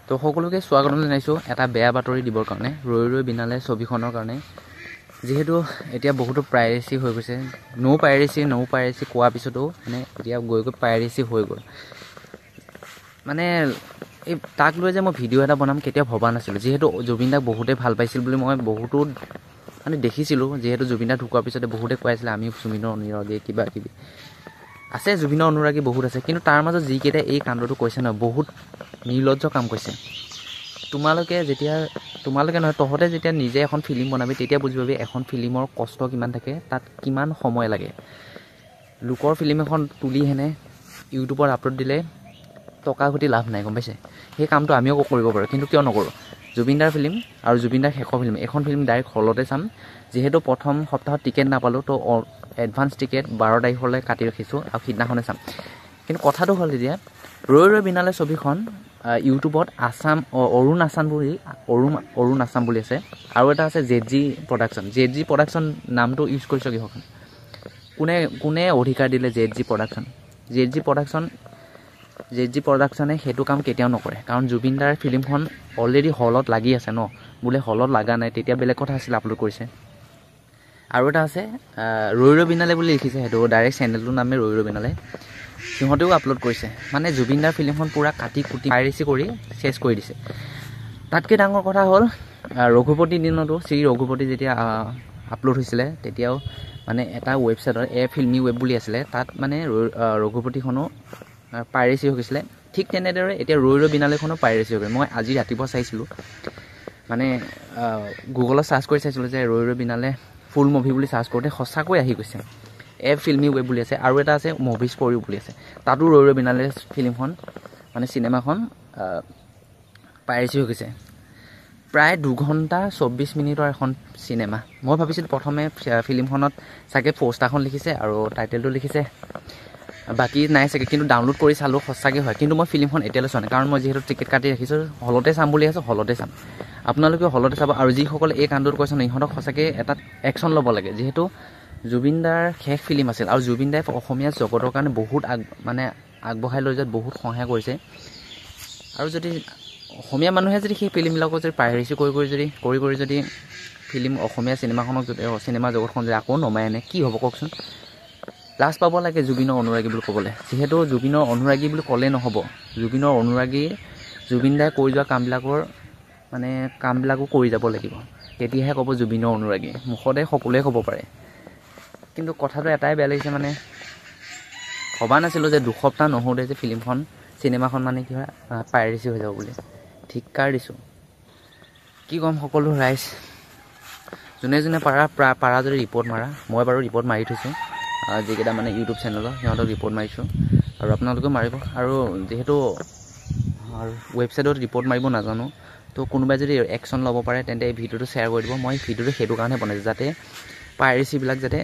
তো সকলোকে স্বাগতম জনাইছোঁ এটা বেয়া বাতৰি দিবৰ কাৰণে ৰৈ ৰৈ বিনালে ছবিখনৰ কাৰণে যেহেতু এতিয়া বহুতো প্ৰাইৰেচি হৈ গৈছে নো পাইৰেচি কোৱাৰ পিছতো মানে এতিয়া গৈ পাইৰেচি হৈ গ'ল মানে এই তাক লৈ যে মই ভিডিঅ' এটা বনাম কেতিয়াও ভবা নাছিলোঁ যেহেতু জুবিন দাক বহুতে ভাল পাইছিল বুলি মই বহুতো মানে দেখিছিলোঁ যেহেতু জুবিন দা ঢুকোৱাৰ পিছতে বহুতে কৈ আছিলে আমি জুবিনৰ অনুৰাগী কিবা কিবি আছে জুবিনৰ অনুৰাগী বহুত আছে কিন্তু তাৰ মাজত যিকেইটা এই কাণ্ডটো কৈছে ন বহুত নিৰ্লজ্জ কাম কৈছে তোমালোকে নহয় তহঁতে যেতিয়া নিজে এখন ফিল্ম বনাবি তেতিয়া বুজি পাবি এখন ফিল্মৰ কষ্ট কিমান থাকে তাত কিমান সময় লাগে লোকৰ ফিল্ম এখন তুলি হেনে ইউটিউবত আপলোড দিলে টকা ঘটি লাভ নাই গম পাইছে সেই কামটো আমিও কৰিব পাৰোঁ কিন্তু কিয় নকৰোঁ জুবিন দাৰ ফিল্ম আৰু জুবিন দাৰ শেষৰ ফিল্ম এখন ফিল্ম ডাইৰেক্ট হলতে চাম যিহেতু প্ৰথম সপ্তাহত টিকেট নাপালোঁ তো এডভান্স টিকেট 12 তাৰিখলৈ কাটি ৰাখিছোঁ আৰু সিদিনাখনে চাম কিন্তু কথাটো হ'ল এতিয়া ৰৈ ৰৈ বিনালে ছবিখন ইউটিউবত অৰুণ আছাম বুলি আছে আৰু এটা আছে জেডজি প্ৰডাকশ্যন নামটো ইউজ কৰিছোঁ কিহখন কোনে অধিকাৰ দিলে জেডজি প্ৰডাকশ্যনে সেইটো কাম কেতিয়াও নকৰে কাৰণ জুবিন দাৰ ফিল্মখন অলৰেডি হলত লাগি আছে ন বোলে হলত লগা নাই তেতিয়া বেলেগ কথা আছিল আপলোড কৰিছে আৰু এটা আছে ৰৈ ৰৈ বিনালে বুলি লিখিছে সেইটো ডাইৰেক্ট চেনেলটোৰ নামে ৰৈ ৰৈ বিনালে সিহঁতেও আপলোড কৰিছে মানে জুবিন দাৰ ফিল্মখন পূৰা কাটি কুটি পাইৰেচি কৰি চেছ কৰি দিছে তাতকৈ ডাঙৰ কথা হ'ল ৰঘুপতি দিনতো শ্ৰী ৰঘুপতি যেতিয়া আপলোড হৈছিলে তেতিয়াও মানে এটা ৱেবছাইটৰ ফিল্মি ৱেব বুলি আছিলে তাত মানে ৰঘুপতিখনো পাইৰেচি হৈ গৈছিলে ঠিক তেনেদৰে এতিয়া ৰৈ ৰৈ বিনালেখনো পাইৰেচি হৈ গ'ল মই আজি ৰাতিপুৱা চাইছিলোঁ মানে গুগলত ছাৰ্চ কৰি চাইছিলোঁ যে ৰৈ ৰৈ বিনালে ফুল মুভি বুলি ছাৰ্চ কৰোঁতে সঁচাকৈ আহি গৈছে ফিল্মি ৱেব বুলি আছে আৰু এটা আছে মুভিজ ফৰ ইউ বুলি আছে তাতো ৰৈ ৰৈ বিনালে ফিল্মখন মানে চিনেমাখন পাইৰেচি হৈ গৈছে প্ৰায় 2 ঘণ্টা 24 মিনিটৰ এখন চিনেমা মই ভাবিছিলোঁ প্ৰথমে ফিল্মখনত চাগে পোষ্টাৰখন লিখিছে আৰু টাইটেলটো লিখিছে বাকী নাই চাগে কিন্তু ডাউনলোড কৰি চালোঁ সঁচাকৈ হয় কিন্তু মই ফিল্মখন এতিয়ালৈ চোৱা নাই কাৰণ মই যিহেতু টিকেট কাটি ৰাখিছোঁ হলতে চাম বুলি আছোঁ হলতে চাম আপোনালোকেও হলতে চাব আৰু যিসকলে এই কাণ্ডটো কৈছে ন ইহঁতক সঁচাকৈ এটা একশ্যন ল'ব লাগে যিহেতু জুবিন দাৰ শেষ ফিল্ম আছিল আৰু জুবিন দাই অসমীয়া জগতৰ কাৰণে বহুত আগবঢ়াই লৈ যোৱাত বহুত সহায় কৰিছে আৰু যদি অসমীয়া মানুহে যদি সেই ফিল্মবিলাকক যদি পাইৰেচি কৰি যদি ফিল্ম অসমীয়া চিনেমাখনক যদি চিনেমা জগতখন যদি আকৌ নমাই আনে কি হ'ব কওকচোন লাজ পাব লাগে জুবিনৰ অনুৰাগী বুলি ক'বলৈ যিহেতু জুবিনৰ অনুৰাগী বুলি ক'লে নহ'ব জুবিনৰ অনুৰাগী জুবিন দাই কৰি যোৱা কামবিলাকো কৰি যাব লাগিব তেতিয়াহে ক'ব জুবিনৰ অনুৰাগী মুখতে সকলোৱে ক'ব পাৰে কিন্তু কথাটো এটাই বেয়া লাগিছে মানে ভবা নাছিলোঁ যে 2 সপ্তাহ নহওঁতে যে চিনেমাখন মানে কি হয় পাইৰেচি হৈ যাব বুলি ধিক্কাৰ দিছোঁ কি ক'ম সকলো ৰাইজ যোনে পাৰা যদি ৰিপৰ্ট মাৰা মই বাৰু ৰিপৰ্ট মাৰি থৈছোঁ যিকেইটা মানে ইউটিউব চেনেলৰ সিহঁতক ৰিপৰ্ট মাৰিছোঁ আৰু আপোনালোকেও মাৰিব আৰু যিহেতু ৱেবছাইটত ৰিপৰ্ট মাৰিব নাজানো তো কোনোবাই যদি একশ্যন ল'ব পাৰে তেন্তে এই ভিডিঅ'টো শ্বেয়াৰ কৰি দিব মই ভিডিঅ'টো সেইটো কাৰণে বনাইছোঁ যাতে পাইৰেচিবিলাক যাতে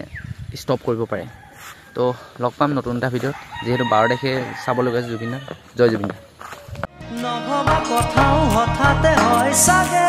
ষ্টপ কৰিব পাৰে তো লগ পাম নতুন এটা ভিডিঅ'ত যিহেতু 12 তাৰিখে চাবলগীয়া আছে জুবিন দা জয় জুবিন দা নভবা কথাও হঠাতে হয় চাগে